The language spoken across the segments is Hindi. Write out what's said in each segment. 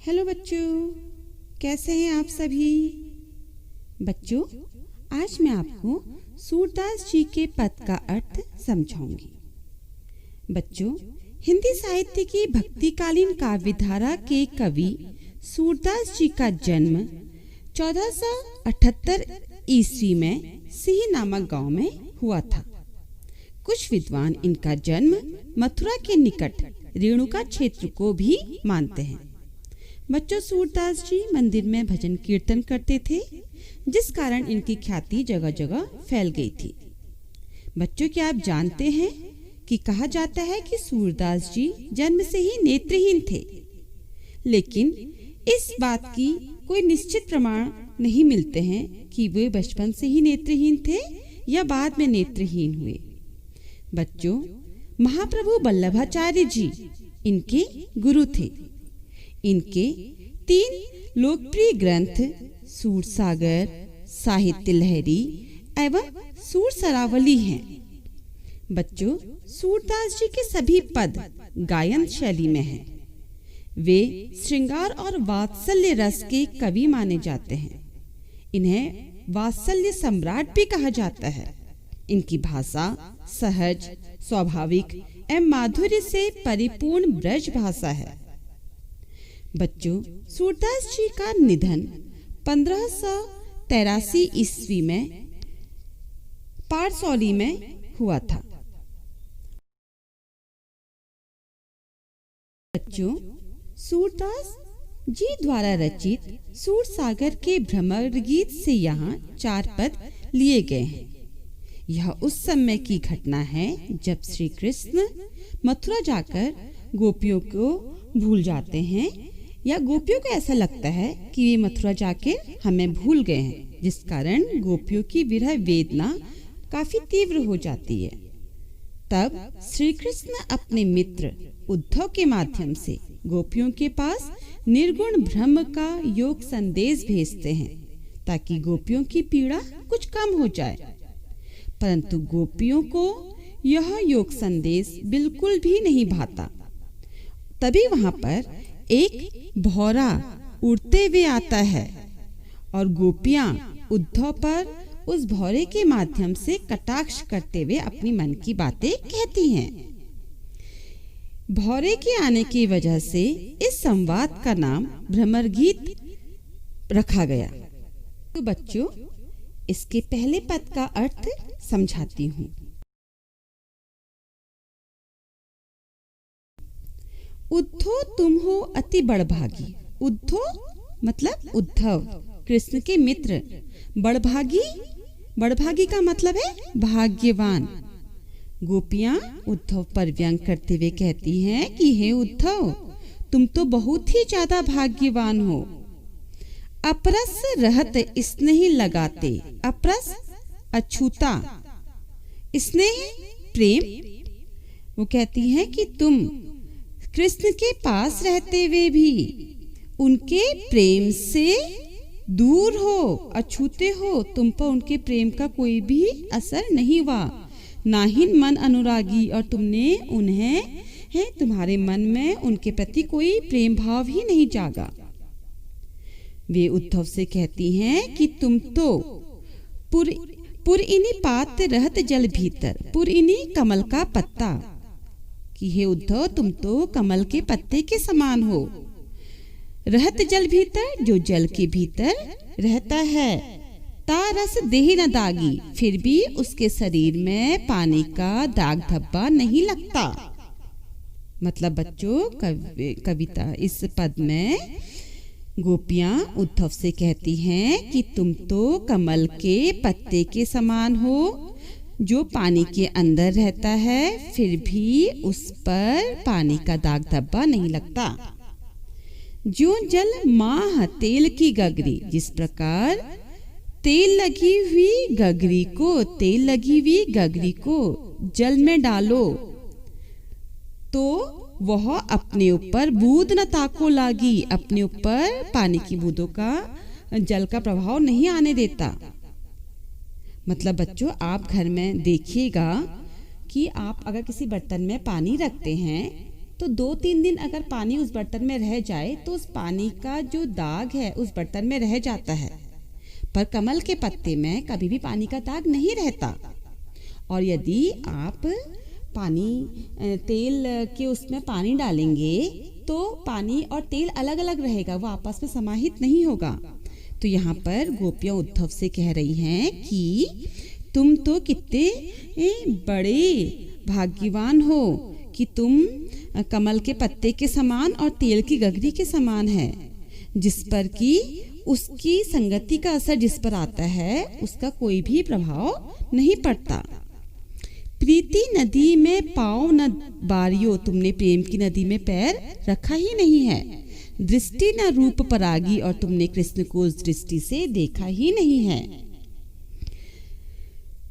हेलो बच्चों, कैसे हैं आप सभी। बच्चों, आज मैं आपको सूरदास जी के पद का अर्थ समझाऊंगी। बच्चों, हिंदी साहित्य की भक्तिकालीन काव्यधारा के कवि सूरदास जी का जन्म 1478 ईस्वी में सिही नामक गांव में हुआ था। कुछ विद्वान इनका जन्म मथुरा के निकट रेणुका क्षेत्र को भी मानते हैं। बच्चों, सूरदास जी मंदिर में भजन कीर्तन करते थे, जिस कारण इनकी ख्याति जगह जगह फैल गई थी। बच्चों, क्या आप जानते हैं कि कहा जाता है कि सूरदास जी जन्म से ही नेत्रहीन थे, लेकिन इस बात की कोई निश्चित प्रमाण नहीं मिलते हैं कि वे बचपन से ही नेत्रहीन थे या बाद में नेत्रहीन हुए। बच्चों, महाप्रभु वल्लभाचार्य जी इनके गुरु थे। इनके 3 लोकप्रिय ग्रंथ सूरसागर, साहित्य लहरी एवं सूरसरावली हैं। बच्चों, सूरदास जी के सभी पद गायन शैली में हैं। वे श्रृंगार और वात्सल्य रस के कवि माने जाते हैं। इन्हें वात्सल्य सम्राट भी कहा जाता है। इनकी भाषा सहज, स्वाभाविक एवं माधुर्य से परिपूर्ण ब्रज भाषा है। बच्चों, सूरदास जी का निधन 1583 ईस्वी में पारसौली में हुआ था। बच्चों, सूरदास जी द्वारा रचित सूरसागर के भ्रमर गीत से यहाँ 4 पद लिए गए हैं। यह उस समय की घटना है जब श्री कृष्ण मथुरा जाकर गोपियों को भूल जाते हैं, या गोपियों को ऐसा लगता है कि वे मथुरा जाके हमें भूल गए हैं, जिस कारण गोपियों की विरह वेदना काफी तीव्र हो जाती है। तब श्री कृष्ण अपने मित्र उद्धव के माध्यम से गोपियों के पास निर्गुण ब्रह्म का योग संदेश भेजते हैं, ताकि गोपियों की पीड़ा कुछ कम हो जाए। परंतु गोपियों को यह योग संदेश बिल्कुल भी नहीं भाता। तभी वहां पर एक भौरा उड़ते हुए आता है और गोपियां उद्धव पर उस भौरे के माध्यम से कटाक्ष करते हुए अपनी मन की बातें कहती हैं। भौरे के आने की वजह से इस संवाद का नाम भ्रमर गीत रखा गया। तो बच्चों, इसके पहले पद का अर्थ समझाती हूँ। उद्धव तुम हो अति बड़भागी। उद्धव मतलब उद्धव, कृष्ण के मित्र। बड़भागी, बड़भागी का मतलब है भाग्यवान। गोपियां उद्धव पर व्यंग करते हुए कहती हैं कि हे उद्धव, तुम तो बहुत ही ज्यादा भाग्यवान हो। अपरस रहत स्नेह लगाते। अपरस अछूता, स्नेह प्रेम। वो कहती हैं कि तुम कृष्ण के पास रहते हुए भी उनके प्रेम से दूर हो, अछूते हो। तुम पर उनके प्रेम का कोई भी असर नहीं हुआ, ना ही मन अनुरागी, और तुमने उन्हें तुम्हारे मन में उनके प्रति कोई प्रेम भाव ही नहीं जागा। वे उद्धव से कहती हैं कि तुम तो पुरइनी पात रहत जल भीतर। पुरइनी कमल का पत्ता, कि हे उद्धव, तुम तो कमल के पत्ते के समान हो। रहत जल भीतर, जो जल के भीतर रहता है। तारस देह न दागी, फिर भी उसके शरीर में पानी का दाग धब्बा नहीं लगता। मतलब बच्चों, कविता इस पद में गोपियां उद्धव से कहती हैं कि तुम तो कमल के पत्ते के समान हो, जो पानी के अंदर रहता है, फिर भी उस पर पानी का दाग धब्बा नहीं लगता। जो जल माह तेल की गगरी, जिस प्रकार तेल लगी हुई गगरी को जल में डालो तो वह अपने ऊपर बूंद न ताको लागी। अपने ऊपर पानी की बूंदों का, जल का प्रभाव नहीं आने देता। मतलब बच्चों, आप घर में देखिएगा कि आप अगर किसी बर्तन में पानी रखते हैं तो 2-3 दिन अगर पानी उस बर्तन में रह जाए तो उस पानी का जो दाग है उस बर्तन में रह जाता है। पर कमल के पत्ते में कभी भी पानी का दाग नहीं रहता। और यदि आप तेल के उसमें पानी डालेंगे तो पानी और तेल अलग अलग रहेगा, वो आपस में समाहित नहीं होगा। तो यहाँ पर गोपियाँ उद्धव से कह रही हैं कि तुम तो कितने बड़े भाग्यवान हो कि तुम कमल के पत्ते के समान और तेल की गगरी के समान है, जिस पर कि उसकी संगति का असर जिस पर आता है उसका कोई भी प्रभाव नहीं पड़ता। प्रीति नदी में पाँव न बारियो, तुमने प्रेम की नदी में पैर रखा ही नहीं है। दृष्टि न रूप परागी, और तुमने कृष्ण को उस दृष्टि से देखा ही नहीं है।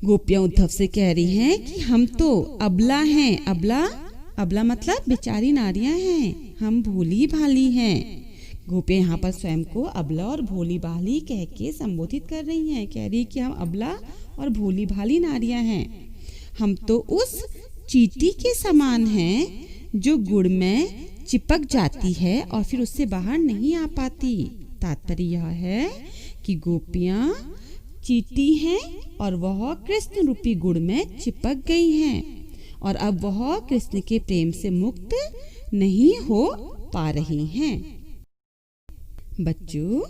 गोपियां उद्धव से कह रही हैं कि हम तो अबला हैं। अबला मतलब बेचारी नारियां हैं, हम भोली भाली हैं। गोपियां यहाँ पर स्वयं को अबला और भोली भाली कह के संबोधित कर रही हैं, कह रही कि हम अबला और भोली भाली नारियां हैं। हम तो उस चींटी के समान हैं जो गुड़ में चिपक जाती है और फिर उससे बाहर नहीं आ पाती। तात्पर्य यह है कि गोपियां चींटी हैं और वह कृष्ण रूपी गुड़ में चिपक गई हैं और अब वह कृष्ण के प्रेम से मुक्त नहीं हो पा रही हैं। बच्चों,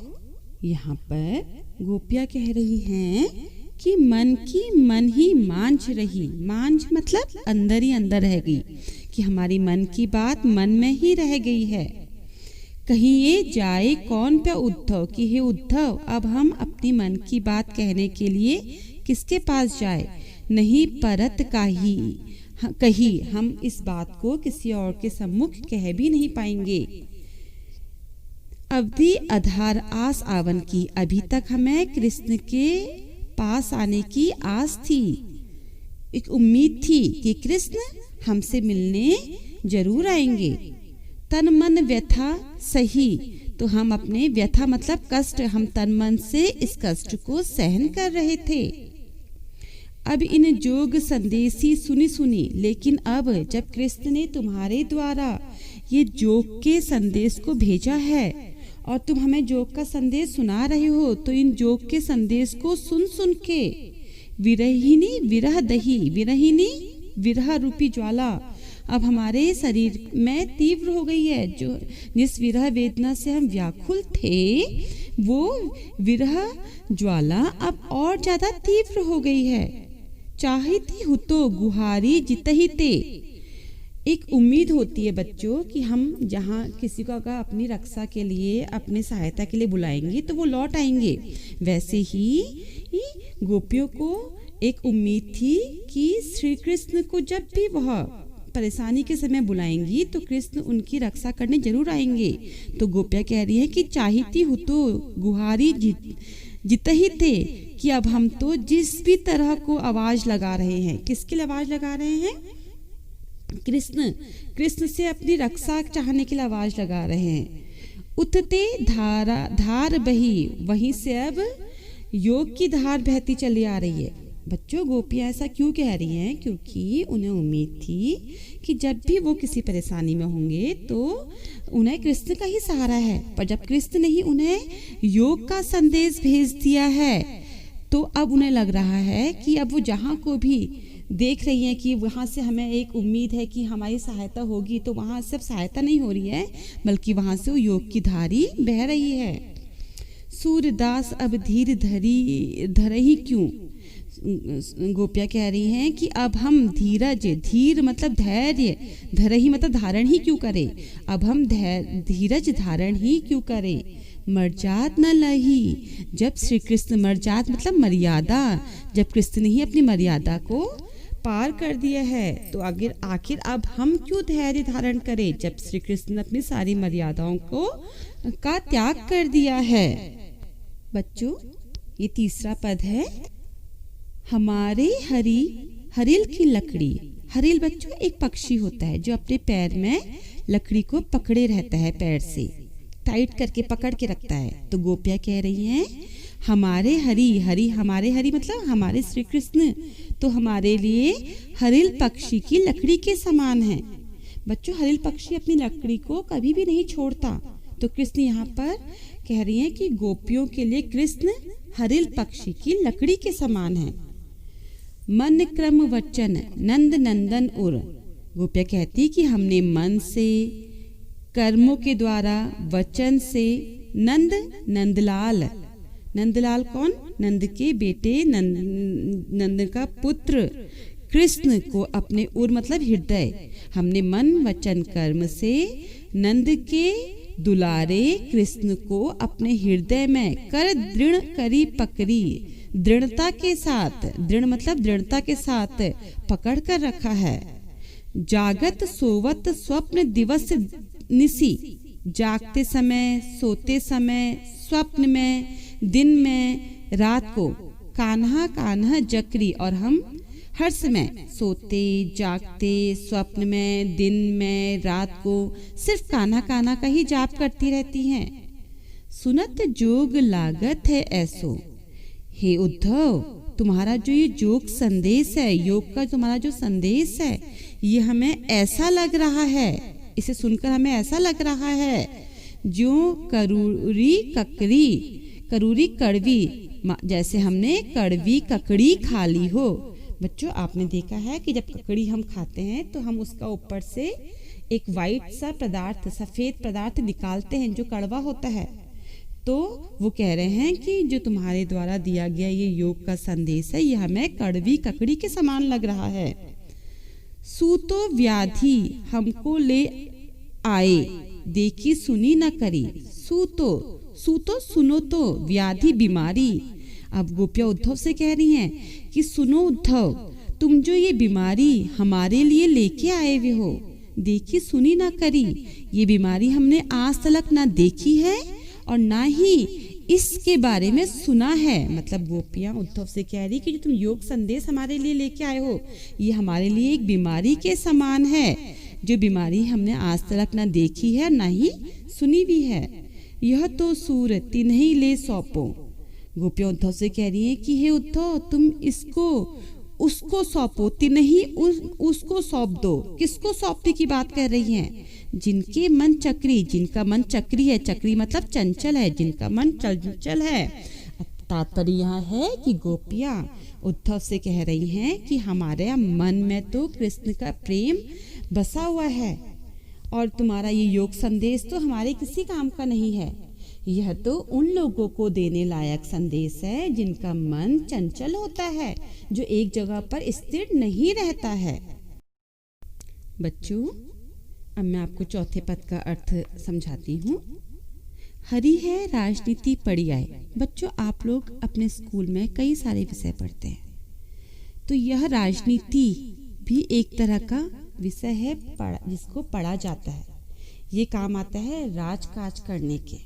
यहाँ पर गोपियां कह रही हैं कि मन की मन ही मांझ रही। मांझ मतलब अंदर ही अंदर रह गई, कि हमारी मन की बात मन में ही रह गई है। कहीं ये जाए कौन पे उद्धव, कि हे उद्धव, अब हम अपनी मन की बात कहने के लिए किसके पास जाए। नहीं परत कही हम इस बात को किसी और के सम्मुख कह भी नहीं पाएंगे। अवधि आधार आस आवन की, अभी तक हमें कृष्ण के पास आने की आस थी, एक उम्मीद थी कि कृष्ण हमसे मिलने जरूर आएंगे। तन मन व्यथा सही, तो हम अपने व्यथा मतलब कष्ट, हम तन मन से इस कष्ट को सहन कर रहे थे। अब इन जोग संदेशी सुनी, लेकिन अब जब कृष्ण ने तुम्हारे द्वारा ये जोग के संदेश को भेजा है और तुम हमें जोग का संदेश सुना रहे हो, तो इन जोग के संदेश को सुन के विरहिनी विरह दही, विरहिनी विरह रूपी ज्वाला अब हमारे शरीर में तीव्र हो गई है। जो जिस विरह वेदना से हम व्याकुल थे, वो विरह ज्वाला अब और ज्यादा तीव्र हो गई है। चाहती हुतो गुहारी जितहिते, एक उम्मीद होती है बच्चों कि हम जहाँ किसी को अगर अपनी रक्षा के लिए, अपनी सहायता के लिए बुलाएंगे तो वो लौट आएंगे। वैसे ही गोपियों को एक उम्मीद थी कि श्री कृष्ण को जब भी वह परेशानी के समय बुलाएंगी तो कृष्ण उनकी रक्षा करने जरूर आएंगे। तो गोपियाँ कह रही है कि चाहती हूँ तो गुहारी जितही थे, कि अब हम तो जिस भी तरह को आवाज लगा रहे हैं, किसके लिए आवाज लगा रहे हैं? कृष्ण से अपनी रक्षा चाहने के लिए आवाज लगा रहे हैं। उठते धार बही, वहीं से अब योग की धार बहती चली आ रही है। बच्चों, गोपियाँ ऐसा क्यों कह रही हैं? क्योंकि उन्हें उम्मीद थी कि जब भी वो किसी परेशानी में होंगे तो उन्हें कृष्ण का ही सहारा है। पर जब कृष्ण ने ही उन्हें योग का संदेश भेज दिया है तो अब उन्हें लग रहा है कि अब वो जहाँ को भी देख रही हैं कि वहाँ से हमें एक उम्मीद है कि हमारी सहायता होगी, तो वहाँ सिर्फ सहायता नहीं हो रही है बल्कि वहाँ से वो योग की धारी बह रही है। सूर्यदास अब धीर धरही क्यों? गोपियाँ कह रही हैं कि अब हम धीर मतलब धैर्य, धरही मतलब धारण ही क्यों करें, अब हम धीरज धारण ही क्यों करें। मर्जात न लही, जब श्री कृष्ण, मर्जात मतलब मर्यादा, जब कृष्ण ने ही अपनी मर्यादा को पार कर दिया है तो आखिर अब हम क्यों धैर्य धारण करें, जब श्री कृष्ण ने अपनी सारी मर्यादाओं का त्याग कर दिया है। बच्चों, ये तीसरा पद है, हमारे हरिल की लकड़ी। हरिल बच्चों एक पक्षी होता है जो अपने पैर में लकड़ी को पकड़े रहता है, पैर से टाइट करके पकड़ के रखता है। तो गोपियाँ कह रही हैं हमारे हमारे हरि मतलब हमारे श्री कृष्ण तो हमारे लिए हरिल पक्षी की लकड़ी के समान है। बच्चों हरिल पक्षी अपनी लकड़ी को कभी भी नहीं छोड़ता। तो कृष्ण यहाँ पर कह रही हैं कि गोपियों के लिए कृष्ण हरिल पक्षी की लकड़ी के समान है। मन क्रम वचन नंद नंदन उर। गोपिया कहती कि हमने मन से, कर्मों के द्वारा, वचन से नंद नंदलाल, नंदलाल कौन? नंद के बेटे, नंद का पुत्र कृष्ण को अपने उर मतलब हृदय, हमने मन वचन कर्म से नंद के दुलारे कृष्ण को अपने हृदय में कर दृढ़ करी पकड़ी, दृढ़ता के साथ, दृढ़ मतलब दृढ़ता के साथ पकड़ कर रखा है। जागत सोवत स्वप्न दिवस निसी, जागते समय, सोते समय, स्वप्न में, दिन में, रात को कान्हा कान्हा जकरी। और हम हर समय सोते, जागते, स्वप्न में, दिन में, रात को सिर्फ कान्हा कान्हा का ही जाप करती रहती हैं। सुनत जोग लागत है ऐसो। हे उद्धव, तुम्हारा जो ये योग संदेश है, योग का तुम्हारा जो संदेश है, ये हमें ऐसा लग रहा है, इसे सुनकर हमें ऐसा लग रहा है जो करूरी ककड़ी, करूरी कड़वी, जैसे हमने कड़वी ककड़ी खा ली हो। बच्चों आपने देखा है कि जब ककड़ी हम खाते हैं तो हम उसका ऊपर से एक वाइट सा पदार्थ, सफेद पदार्थ निकालते हैं जो कड़वा होता है। तो वो कह रहे हैं कि जो तुम्हारे द्वारा दिया गया ये योग का संदेश है, ये हमें कड़वी ककड़ी के समान लग रहा है। सूतो व्याधि हमको ले आए, देखी सुनी न करी। सूतो, सूतो सुनो तो, व्याधि बीमारी। अब गोपिया उद्धव से कह रही हैं कि सुनो उद्धव, तुम जो ये बीमारी हमारे लिए लेके आए हुए हो, देखी सुनी ना करी, ये बीमारी हमने आज तक ना देखी है और ना ही इसके बारे में सुना है। मतलब गोपियां उद्धव से कह रही कि जो तुम योग संदेश हमारे लिए लेके आए हो, ये हमारे लिए एक बीमारी के समान है, जो बीमारी हमने आज तक ना देखी है ना ही सुनी भी है। यह तो सूर तिन्हीं ले सौंपो। गोपियां उद्धव से कह रही हैं कि हे उद्धव, तुम इसको उसको सौंपो, तिन्हीं उसको सौंप दो। किसको सौंपने की बात कर रही हैं? जिनके मन चक्री, जिनका मन चक्री है, चक्री मतलब चंचल है, जिनका मन चंचल है। तात्पर्य यहाँ है कि गोपियां उद्धव से कह रही हैं कि हमारे मन में तो कृष्ण का प्रेम बसा हुआ है और तुम्हारा ये योग संदेश तो हमारे किसी काम का नहीं है। यह तो उन लोगों को देने लायक संदेश है जिनका मन चंचल होता है, जो एक जगह पर स्थिर नहीं रहता है। बच्चों अब मैं आपको चौथे पद का अर्थ समझाती हूँ। हरि है राजनीति पढ़ी आए। बच्चों आप लोग अपने स्कूल में कई सारे विषय पढ़ते हैं, तो यह राजनीति भी एक तरह का विषय है जिसको पढ़ा जाता है। ये काम आता है राजकाज करने के।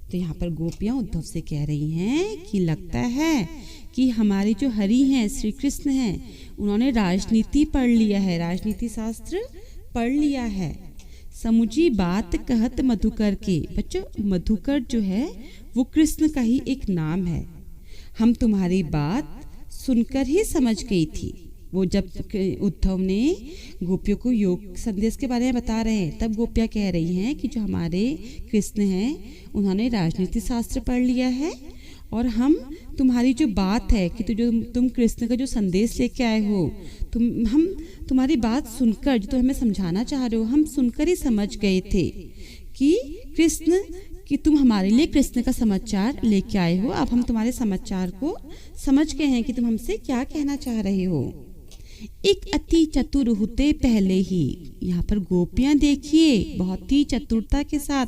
तो यहाँ पर गोपियाँ उद्धव से कह रही हैं कि लगता है कि हमारे जो हरि हैं, श्री कृष्ण हैं, उन्होंने राजनीति पढ़ लिया है, राजनीति शास्त्र पढ़ लिया है। समुझी बात कहत मधुकर के। बच्चों मधुकर जो है वो कृष्ण का ही एक नाम है। हम तुम्हारी बात सुनकर ही समझ गई थी। वो जब उद्धव ने गोपियों को योग संदेश के बारे में बता रहे हैं, तब गोपियाँ कह रही हैं कि जो हमारे कृष्ण हैं उन्होंने राजनीति शास्त्र पढ़ लिया है और हम तुम्हारी जो बात है कि तुम कृष्ण का जो संदेश लेके आए हो, हम तुम्हारी बात सुनकर जो तुम हमें समझाना चाह रहे हो, हम सुनकर ही समझ गए थे कि कृष्ण कि तुम हमारे लिए कृष्ण का समाचार लेके आए हो। अब हम तुम्हारे समाचार को समझ गए हैं कि तुम हमसे क्या कहना चाह रहे हो। एक अति चतुर होते पहले ही, यहाँ पर गोपियां देखिए बहुत ही चतुरता के साथ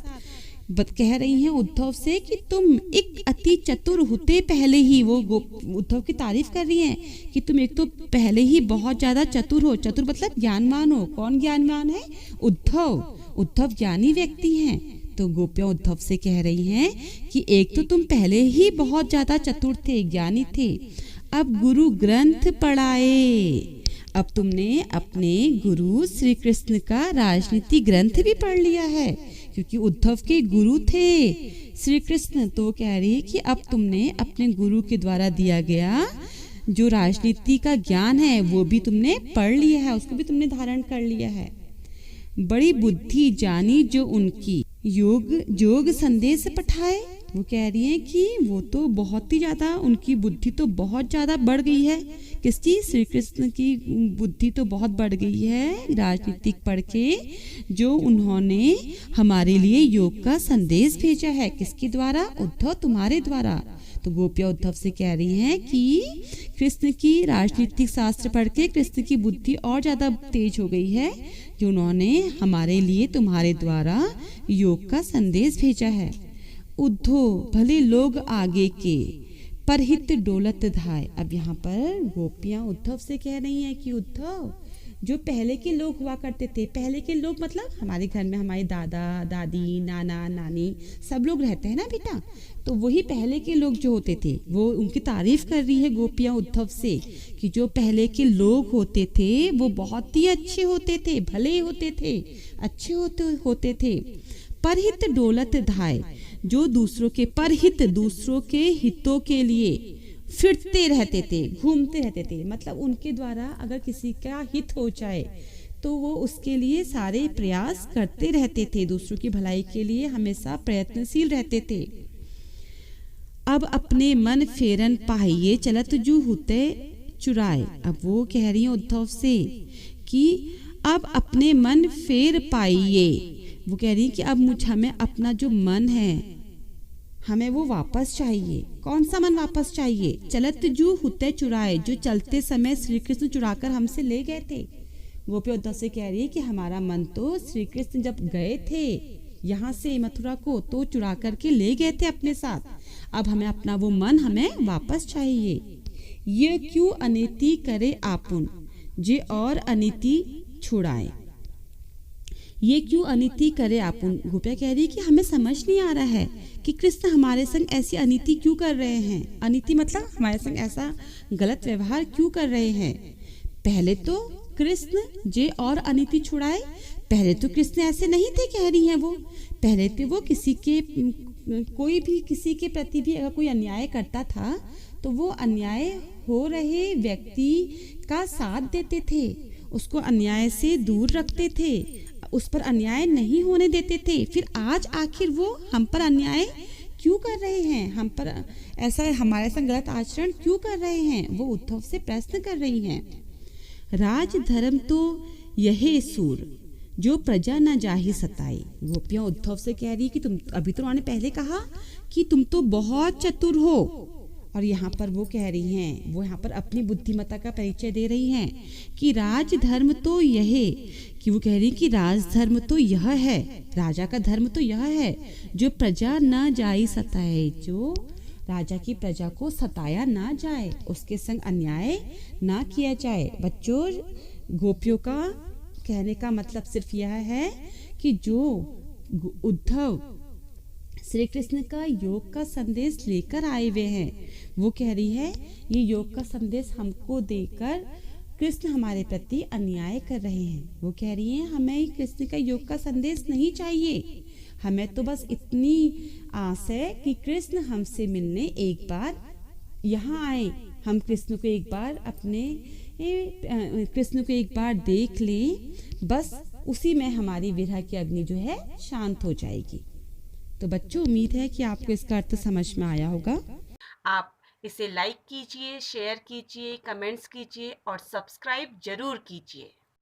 कह रही हैं उद्धव से कि तुम एक अति चतुर होते पहले ही, वो उद्धव की तारीफ कर रही हैं कि तुम एक तो पहले ही बहुत ज्यादा चतुर हो। चतुर मतलब ज्ञानवान हो। कौन ज्ञानवान है? उद्धव ज्ञानी व्यक्ति हैं। तो गोपियां उद्धव से कह रही हैं कि एक तो तुम पहले ही बहुत ज्यादा चतुर थे, ज्ञानी थे, अब गुरु ग्रंथ पढ़ाए। अब तुमने अपने गुरु श्री कृष्ण का राजनीति ग्रंथ भी पढ़ लिया है, क्योंकि उद्धव के गुरु थे श्री कृष्ण। तो वो कह रही है कि अब तुमने अपने गुरु के द्वारा दिया गया जो राजनीति का ज्ञान है वो भी तुमने पढ़ लिया है, उसको भी तुमने धारण कर लिया है। बड़ी बुद्धि जानी जो उनकी, योग जोग संदेश पठाए। वो कह रही हैं कि वो तो बहुत ही ज़्यादा, उनकी बुद्धि तो बहुत ज़्यादा बढ़ गई है। किसकी? श्री कृष्ण की बुद्धि तो बहुत बढ़ गई है राजनीतिक पढ़ के, जो उन्होंने हमारे लिए योग का संदेश भेजा है। किसके द्वारा? उद्धव, तुम्हारे द्वारा। तो गोपियाँ उद्धव से कह रही हैं कि कृष्ण की राजनीतिक शास्त्र पढ़ के कृष्ण की बुद्धि और ज़्यादा तेज हो गई है, जो उन्होंने हमारे लिए तुम्हारे द्वारा योग का संदेश भेजा है। उद्धव भले लोग आगे के, परहित डोलत धाय। अब यहाँ पर गोपियाँ उद्धव से कह रही हैं कि उद्धव, जो पहले के लोग हुआ करते थे, पहले के लोग मतलब हमारे घर में हमारे दादा दादी नाना नानी सब लोग रहते हैं ना बेटा, तो वही पहले के लोग जो होते थे, वो उनकी तारीफ कर रही है गोपियाँ उद्धव से कि जो पहले के लोग होते थे वो बहुत ही अच्छे होते थे, भले होते थे, अच्छे होते थे। परहित डोलत धाय, जो दूसरों के परहित, दूसरों के हितों के लिए फिरते रहते थे, घूमते रहते थे। मतलब उनके द्वारा अगर किसी का हित हो जाए तो वो उसके लिए सारे प्रयास करते रहते थे, दूसरों की भलाई के लिए हमेशा प्रयत्नशील रहते थे। अब अपने मन फेरन पाहिए, चलत जू हुते चुराए। अब वो कह रही है उद्धव से कि अब अपने मन फेर पाइए। वो कह रही है कि अब हमें अपना जो मन है हमें वो वापस चाहिए। कौन सा मन वापस चाहिए? चलत जू हुते चुराए, जो चलते समय श्री कृष्ण चुराकर हमसे ले गए थे। गोपियाँ उद्धव से कह रही है कि हमारा मन तो श्री कृष्ण जब गए थे यहाँ से मथुरा को तो चुरा करके ले गए थे अपने साथ, अब हमें अपना वो मन हमें वापस चाहिए। ये क्यों अनीति करे आपुन, जे और अनीति छुड़ाए। ये क्यों अनीति करे आपुन। गोपिया कह रही कि हमें समझ नहीं आ रहा है कि कृष्ण हमारे संग ऐसी अनीति क्यों कर रहे हैं। अनीति मतलब हमारे संग ऐसा गलत व्यवहार क्यों कर रहे हैं। पहले तो कृष्ण जे और अनीति छुड़ाए, पहले तो कृष्ण ऐसे नहीं थे, कह रही हैं वो। पहले तो वो किसी के, कोई भी किसी के प्रति भी अगर कोई अन्याय करता था तो वो अन्याय हो रहे व्यक्ति का साथ देते थे, उसको अन्याय से दूर रखते थे, उस पर अन्याय नहीं होने देते थे। फिर आज आखिर वो हम पर अन्याय क्यों कर रहे हैं, हम पर ऐसा हमारे संग गलत आचरण क्यों कर रहे हैं, वो उद्धव से प्रश्न कर रही हैं। राज धर्म तो यही सूर, जो प्रजा न जाहि सताई। गोपियाँ उद्धव से कह रही कि तुम, अभी तो उन्होंने पहले कहा कि तुम तो बहुत चतुर हो, और यहाँ पर वो कह रही हैं, वो यहाँ पर अपनी बुद्धिमत्ता का परिचय दे रही हैं कि राज धर्म तो यही, कि वो कह रही कि राज धर्म तो यह है, राजा का धर्म तो यह है, जो प्रजा न जाई सताए, जो राजा की प्रजा को सताया ना जाए, उसके संग अन्याय ना किया जाए। बच्चों, गोपियों का कहने का मतलब सिर्फ यह है कि जो उद्धव श्री कृष्ण का योग का संदेश लेकर आए हुए हैं, वो कह रही है ये योग का संदेश हमको देकर कृष्ण हमारे प्रति अन्याय कर रहे हैं। वो कह रही है हमें कृष्ण का योग का संदेश नहीं चाहिए, हमें तो बस इतनी आस है कि कृष्ण हमसे मिलने एक बार यहाँ आए, हम कृष्ण को एक बार कृष्ण को एक बार देख लें, बस उसी में हमारी विरह की अग्नि जो है शांत हो जाएगी। तो बच्चों, उम्मीद है कि आपको इसका अर्थ समझ में आया होगा। आप इसे लाइक कीजिए, शेयर कीजिए, कमेंट्स कीजिए और सब्सक्राइब जरूर कीजिए।